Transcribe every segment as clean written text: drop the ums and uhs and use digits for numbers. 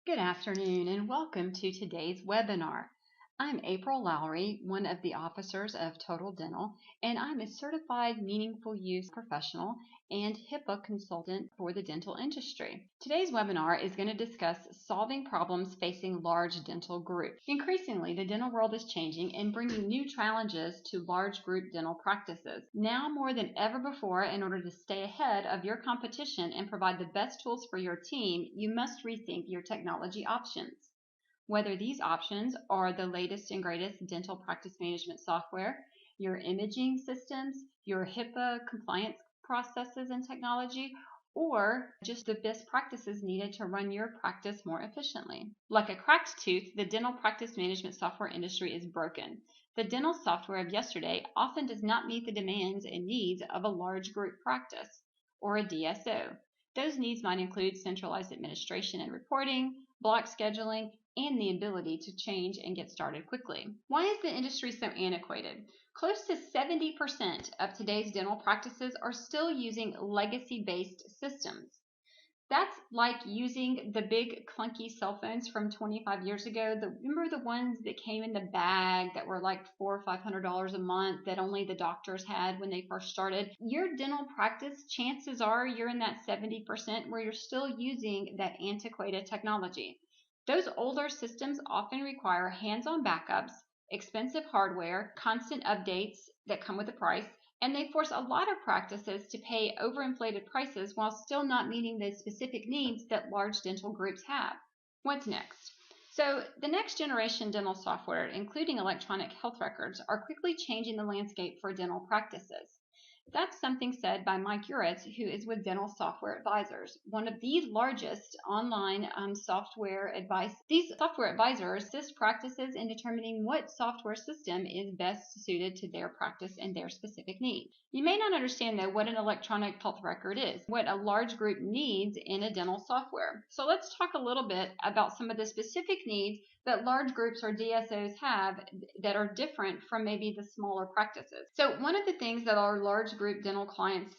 Good afternoon and welcome to today's webinar. I'm April Lowry, one of the officers of Total Dental, and I'm a certified meaningful use professional and HIPAA consultant for the dental industry. Today's webinar is going to discuss solving problems facing large dental groups. Increasingly, the dental world is changing and bringing new challenges to large group dental practices. Now more than ever before, in order to stay ahead of your competition and provide the best tools for your team, you must rethink your technology options. Whether these options are the latest and greatest dental practice management software, your imaging systems, your HIPAA compliance processes and technology, or just the best practices needed to run your practice more efficiently. Like a cracked tooth, the dental practice management software industry is broken. The dental software of yesterday often does not meet the demands and needs of a large group practice or a DSO. Those needs might include centralized administration and reporting, block scheduling, and the ability to change and get started quickly. Why is the industry so antiquated? Close to 70% of today's dental practices are still using legacy-based systems. That's like using the big clunky cell phones from 25 years ago. Remember the ones that came in the bag that were like $400 or $500 a month that only the doctors had when they first started? Your dental practice, chances are you're in that 70% where you're still using that antiquated technology. Those older systems often require hands-on backups, expensive hardware, constant updates that come with a price, and they force a lot of practices to pay overinflated prices while still not meeting the specific needs that large dental groups have. What's next? So the next generation dental software, including electronic health records, are quickly changing the landscape for dental practices. That's something said by Mike Uritz, who is with Dental Software Advisors, one of the largest online software advice. These software advisors assist practices in determining what software system is best suited to their practice and their specific needs. You may not understand, though, what an electronic health record is, what a large group needs in a dental software. So let's talk a little bit about some of the specific needs that large groups or DSOs have that are different from maybe the smaller practices. So one of the things that our large group dental clients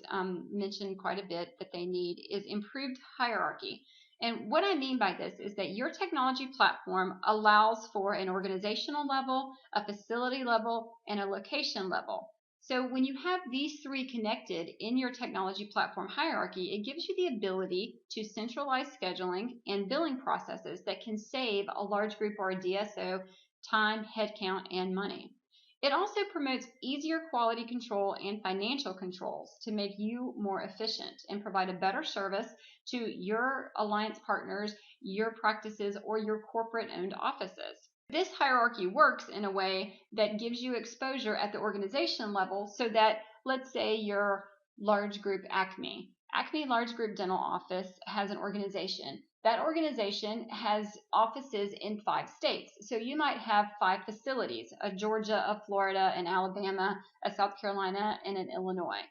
mention quite a bit that they need is improved hierarchy. And what I mean by this is that your technology platform allows for an organizational level, a facility level, and a location level. So when you have these three connected in your technology platform hierarchy, it gives you the ability to centralize scheduling and billing processes that can save a large group or a DSO time, headcount, and money. It also promotes easier quality control and financial controls to make you more efficient and provide a better service to your alliance partners, your practices, or your corporate-owned offices. This hierarchy works in a way that gives you exposure at the organization level so that, let's say, your large group Acme Large Group Dental Office has an organization. That organization has offices in 5 states. So you might have 5 facilities, a Georgia, a Florida, an Alabama, a South Carolina, and an Illinois.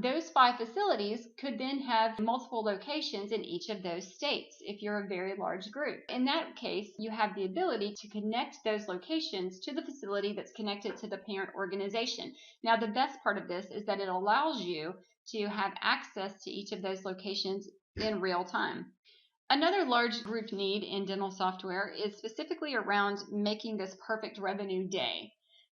Those 5 facilities could then have multiple locations in each of those states if you're a very large group. In that case, you have the ability to connect those locations to the facility that's connected to the parent organization. Now, the best part of this is that it allows you to have access to each of those locations in real time. Another large group need in dental software is specifically around making this perfect revenue day.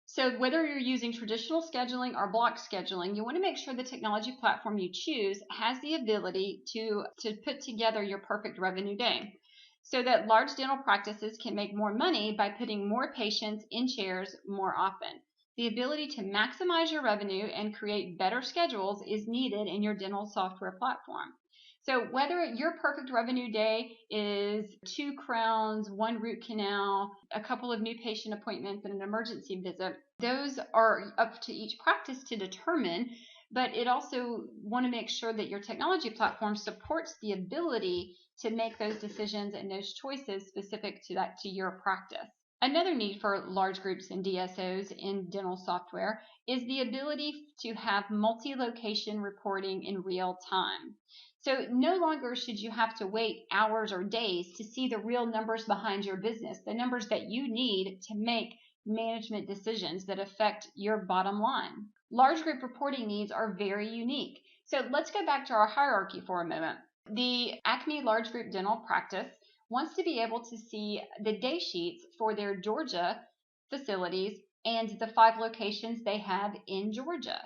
So whether you're using traditional scheduling or block scheduling, you want to make sure the technology platform you choose has the ability to put together your perfect revenue day so that large dental practices can make more money by putting more patients in chairs more often. The ability to maximize your revenue and create better schedules is needed in your dental software platform. So whether your perfect revenue day is 2 crowns, 1 root canal, a couple of new patient appointments, and an emergency visit, those are up to each practice to determine, but it also want to make sure that your technology platform supports the ability to make those decisions and those choices specific to your practice. Another need for large groups and DSOs in dental software is the ability to have multi-location reporting in real time. So no longer should you have to wait hours or days to see the real numbers behind your business, the numbers that you need to make management decisions that affect your bottom line. Large group reporting needs are very unique. So let's go back to our hierarchy for a moment. The Acme Large Group Dental practice wants to be able to see the day sheets for their Georgia facilities and the 5 locations they have in Georgia.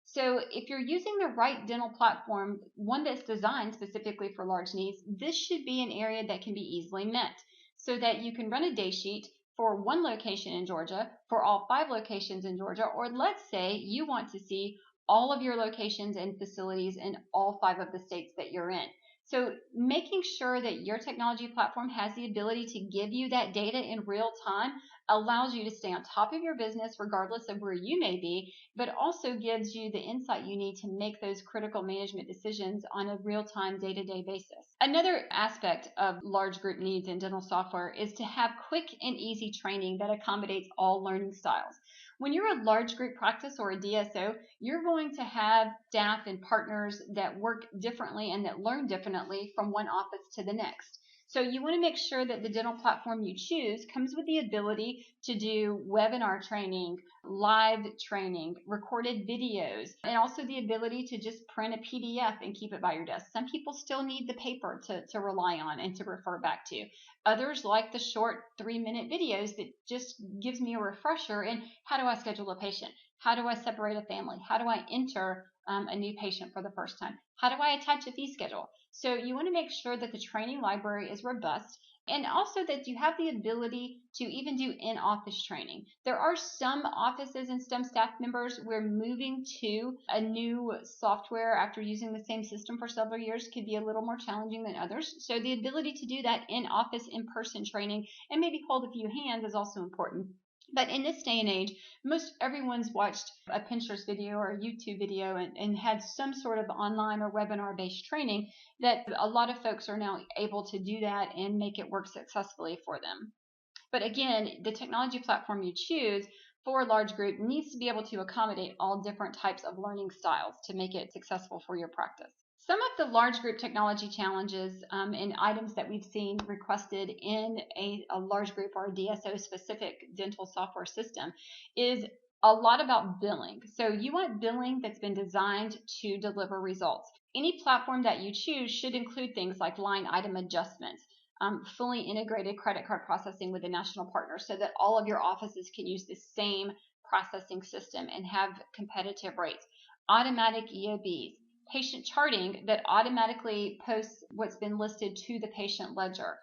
So if you're using the right dental platform, one that's designed specifically for large needs, this should be an area that can be easily met so that you can run a day sheet for 1 location in Georgia, for all 5 locations in Georgia, or let's say you want to see all of your locations and facilities in all 5 of the states that you're in. So making sure that your technology platform has the ability to give you that data in real time allows you to stay on top of your business regardless of where you may be, but also gives you the insight you need to make those critical management decisions on a real-time, day-to-day basis. Another aspect of large group needs in dental software is to have quick and easy training that accommodates all learning styles. When you're a large group practice or a DSO, you're going to have staff and partners that work differently and that learn differently from one office to the next. So you want to make sure that the dental platform you choose comes with the ability to do webinar training, live training, recorded videos, and also the ability to just print a PDF and keep it by your desk. Some people still need the paper to rely on and to refer back to. Others like the short 3-minute videos that just gives me a refresher in how do I schedule a patient? How do I separate a family? How do I enter a new patient for the first time? How do I attach a fee schedule? So you want to make sure that the training library is robust and also that you have the ability to even do in-office training. There are some offices and some staff members where moving to a new software after using the same system for several years could be a little more challenging than others. So the ability to do that in-office, in-person training and maybe hold a few hands is also important. But in this day and age, most everyone's watched a Pinterest video or a YouTube video and had some sort of online or webinar based training that a lot of folks are now able to do that and make it work successfully for them. But again, the technology platform you choose for a large group needs to be able to accommodate all different types of learning styles to make it successful for your practice. Some of the large group technology challenges and items that we've seen requested in a large group or a DSO specific dental software system is a lot about billing. So you want billing that's been designed to deliver results. Any platform that you choose should include things like line item adjustments, fully integrated credit card processing with a national partner so that all of your offices can use the same processing system and have competitive rates, automatic EOBs, patient charting that automatically posts what's been listed to the patient ledger.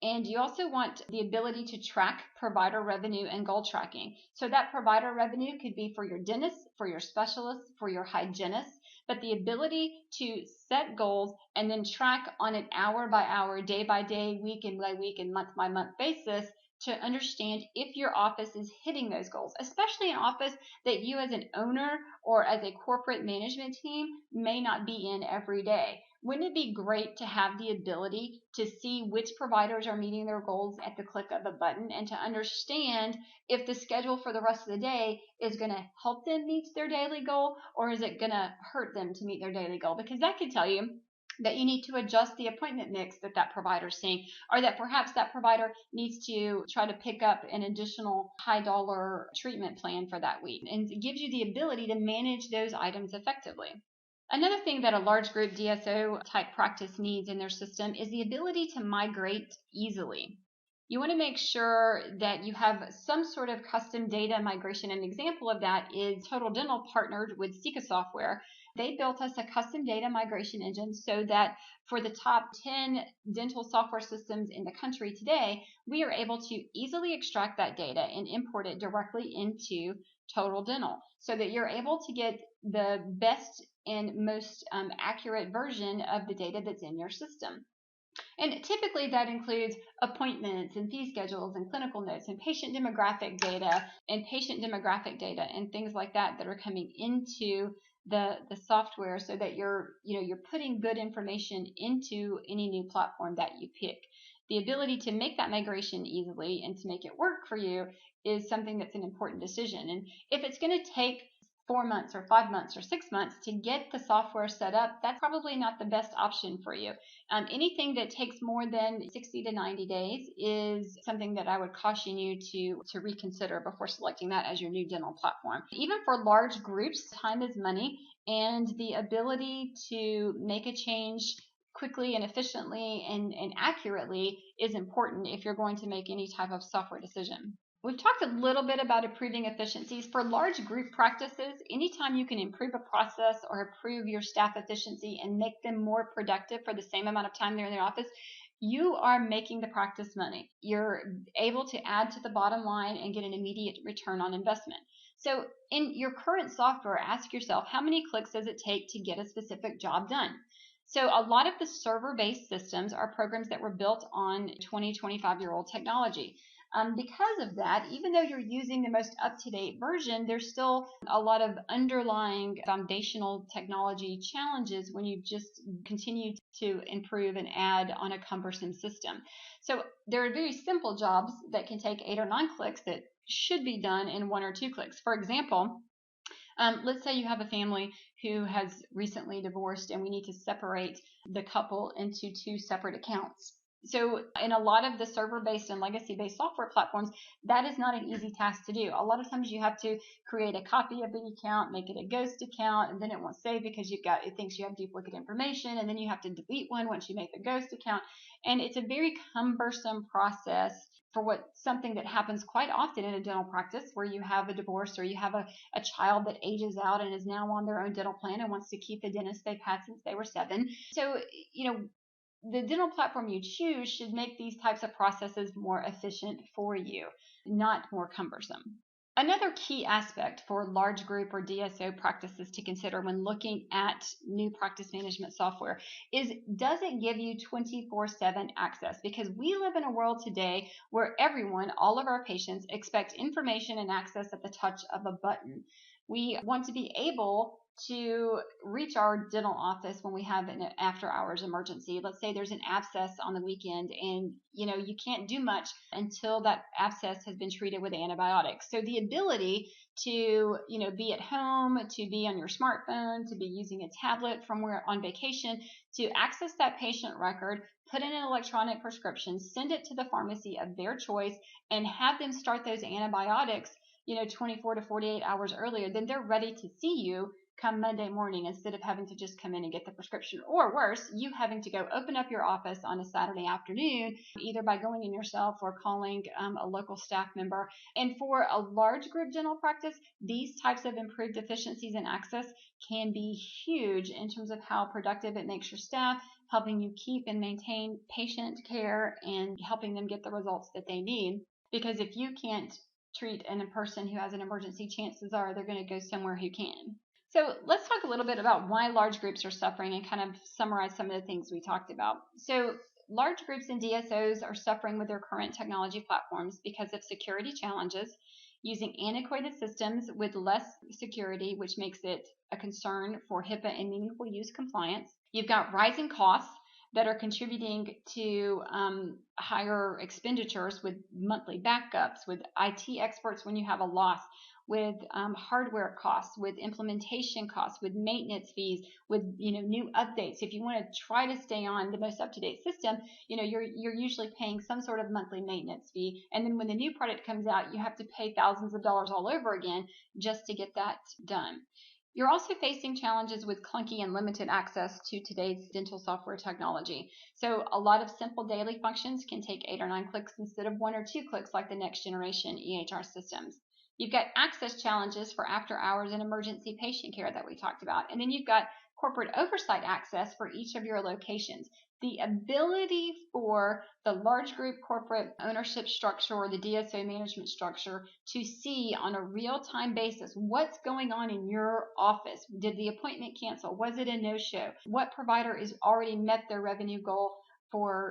And you also want the ability to track provider revenue and goal tracking. So that provider revenue could be for your dentist, for your specialist, for your hygienist, but the ability to set goals and then track on an hour by hour, day by day, week by week, and month by month basis to understand if your office is hitting those goals, especially an office that you as an owner or as a corporate management team may not be in every day. Wouldn't it be great to have the ability to see which providers are meeting their goals at the click of a button and to understand if the schedule for the rest of the day is going to help them meet their daily goal or is it going to hurt them to meet their daily goal? Because that could tell you that you need to adjust the appointment mix that provider is seeing, or that perhaps that provider needs to try to pick up an additional high dollar treatment plan for that week. And it gives you the ability to manage those items effectively. Another thing that a large group DSO type practice needs in their system is the ability to migrate easily. You want to make sure that you have some sort of custom data migration. An example of that is Total Dental partnered with Sika Software. They built us a custom data migration engine so that for the top 10 dental software systems in the country today, we are able to easily extract that data and import it directly into Total Dental so that you're able to get the best and most accurate version of the data that's in your system. And typically that includes appointments and fee schedules and clinical notes and patient demographic data and things like that that are coming into the software so that you're putting good information into any new platform that you pick. The ability to make that migration easily and to make it work for you is something that's an important decision. And if it's going to take 4 months or 5 months or 6 months to get the software set up, that's probably not the best option for you. Anything that takes more than 60 to 90 days is something that I would caution you to reconsider before selecting that as your new dental platform. Even for large groups, time is money, and the ability to make a change quickly and efficiently and accurately is important if you're going to make any type of software decision. We've talked a little bit about improving efficiencies. For large group practices, anytime you can improve a process or improve your staff efficiency and make them more productive for the same amount of time they're in their office, you are making the practice money. You're able to add to the bottom line and get an immediate return on investment. So in your current software, ask yourself, how many clicks does it take to get a specific job done? So a lot of the server-based systems are programs that were built on 20, 25-year-old technology. Because of that, even though you're using the most up-to-date version, there's still a lot of underlying foundational technology challenges when you just continue to improve and add on a cumbersome system. So there are very simple jobs that can take 8 or 9 clicks that should be done in 1 or 2 clicks. For example, let's say you have a family who has recently divorced and we need to separate the couple into 2 separate accounts. So in a lot of the server-based and legacy-based software platforms, that is not an easy task to do. A lot of times you have to create a copy of the account, make it a ghost account, and then it won't save because it thinks you have duplicate information, and then you have to delete one once you make the ghost account. And it's a very cumbersome process for something that happens quite often in a dental practice, where you have a divorce or you have a child that ages out and is now on their own dental plan and wants to keep the dentist they've had since they were 7. So, the dental platform you choose should make these types of processes more efficient for you, not more cumbersome. Another key aspect for large group or DSO practices to consider when looking at new practice management software is, does it give you 24/7 access? Because we live in a world today where everyone, all of our patients, expect information and access at the touch of a button. We want to be able to reach our dental office when we have an after hours emergency. Let's say there's an abscess on the weekend and you can't do much until that abscess has been treated with antibiotics. So the ability to be at home, to be on your smartphone, to be using a tablet from where on vacation, to access that patient record, put in an electronic prescription, send it to the pharmacy of their choice, and have them start those antibiotics 24 to 48 hours earlier, then they're ready to see you come Monday morning instead of having to just come in and get the prescription. Or worse, you having to go open up your office on a Saturday afternoon, either by going in yourself or calling a local staff member. And for a large group dental practice, these types of improved efficiencies and access can be huge in terms of how productive it makes your staff, helping you keep and maintain patient care and helping them get the results that they need. Because if you can't treat a person who has an emergency, chances are they're going to go somewhere who can. So let's talk a little bit about why large groups are suffering and kind of summarize some of the things we talked about. So large groups and DSOs are suffering with their current technology platforms because of security challenges, using antiquated systems with less security, which makes it a concern for HIPAA and meaningful use compliance. You've got rising costs that are contributing to higher expenditures with monthly backups, with IT experts when you have a loss, with hardware costs, with implementation costs, with maintenance fees, with new updates. If you want to try to stay on the most up-to-date system, you're usually paying some sort of monthly maintenance fee, and then when the new product comes out, you have to pay thousands of dollars all over again just to get that done. You're also facing challenges with clunky and limited access to today's dental software technology. So a lot of simple daily functions can take 8 or 9 clicks instead of 1 or 2 clicks like the next generation EHR systems. You've got access challenges for after hours and emergency patient care that we talked about. And then you've got corporate oversight access for each of your locations. The ability for the large group corporate ownership structure or the DSO management structure to see on a real-time basis what's going on in your office. Did the appointment cancel? Was it a no-show? What provider is already met their revenue goal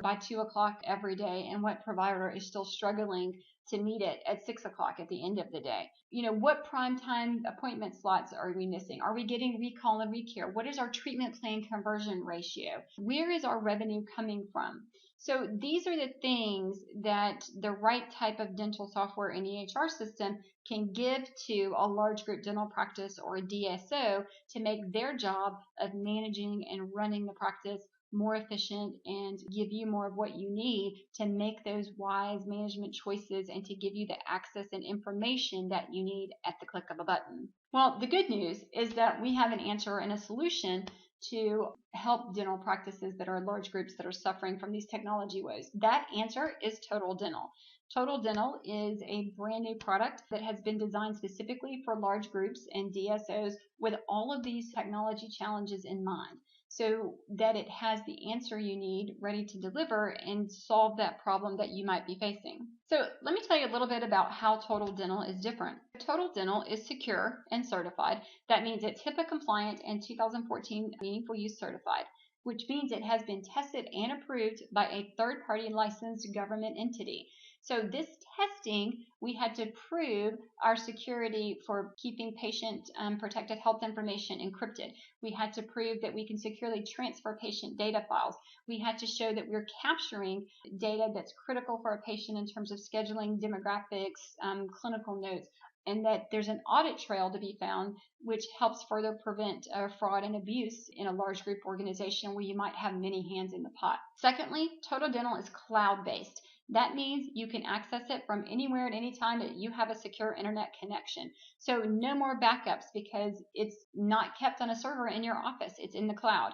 by 2 o'clock every day, and what provider is still struggling to meet it at 6 o'clock at the end of the day? What prime time appointment slots are we missing? Are we getting recall and recare? What is our treatment plan conversion ratio? Where is our revenue coming from? So these are the things that the right type of dental software and EHR system can give to a large group dental practice or a DSO to make their job of managing and running the practice more efficient and give you more of what you need to make those wise management choices and to give you the access and information that you need at the click of a button. Well, the good news is that we have an answer and a solution to help dental practices that are large groups that are suffering from these technology woes? That answer is Total Dental. Total Dental is a brand new product that has been designed specifically for large groups and DSOs with all of these technology challenges in mind, so that it has the answer you need ready to deliver and solve that problem that you might be facing. So let me tell you a little bit about how Total Dental is different. Total Dental is secure and certified. That means it's HIPAA compliant and 2014 meaningful use certified, which means it has been tested and approved by a third-party licensed government entity. So this testing, we had to prove our security for keeping patient protected health information encrypted. We had to prove that we can securely transfer patient data files. We had to show that we're capturing data that's critical for a patient in terms of scheduling, demographics, clinical notes, and that there's an audit trail to be found, which helps further prevent fraud and abuse in a large group organization where you might have many hands in the pot. Secondly, Total Dental is cloud-based. That means you can access it from anywhere at any time that you have a secure internet connection. So no more backups because it's not kept on a server in your office. It's in the cloud.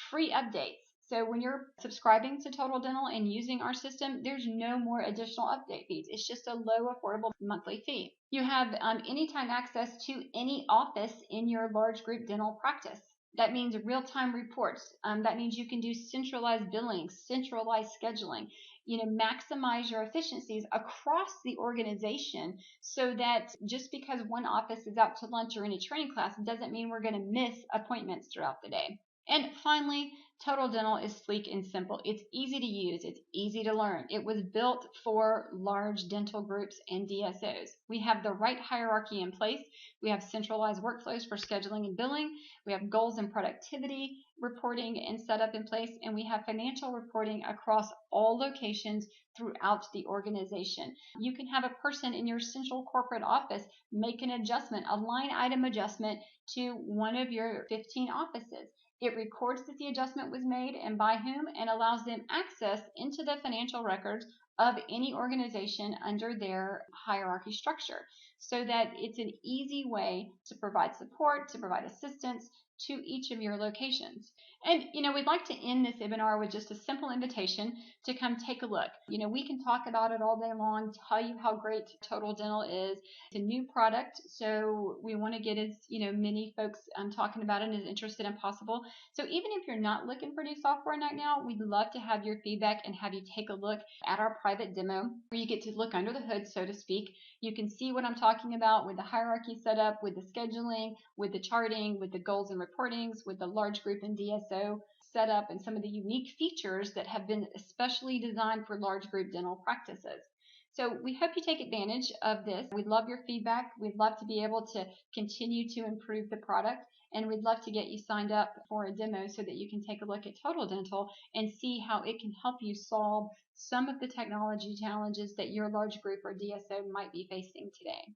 Free updates. So when you're subscribing to Total Dental and using our system, there's no more additional update fees. It's just a low, affordable monthly fee. You have anytime access to any office in your large group dental practice. That means real-time reports. That means you can do centralized billing, centralized scheduling, maximize your efficiencies across the organization, so that just because one office is out to lunch or in a training class doesn't mean we're going to miss appointments throughout the day. And finally, Total Dental is sleek and simple. It's easy to use. It's easy to learn. It was built for large dental groups and DSOs. We have the right hierarchy in place. We have centralized workflows for scheduling and billing. We have goals and productivity reporting and setup in place. And we have financial reporting across all locations throughout the organization. You can have a person in your central corporate office make an adjustment, a line item adjustment to one of your 15 offices. It records that the adjustment was made and by whom, and allows them access into the financial records of any organization under their hierarchy structure, so that it's an easy way to provide support, to provide assistance to each of your locations. And, we'd like to end this webinar with just a simple invitation to come take a look. We can talk about it all day long, tell you how great Total Dental is. It's a new product, so we want to get as, many folks talking about it and as interested as possible. So even if you're not looking for new software right now, we'd love to have your feedback and have you take a look at our private demo, where you get to look under the hood, so to speak. You can see what I'm talking about with the hierarchy setup, with the scheduling, with the charting, with the goals and reportings, with the large group and DSO setup, and some of the unique features that have been especially designed for large group dental practices. So we hope you take advantage of this. We'd love your feedback. We'd love to be able to continue to improve the product, and we'd love to get you signed up for a demo so that you can take a look at Total Dental and see how it can help you solve some of the technology challenges that your large group or DSO might be facing today.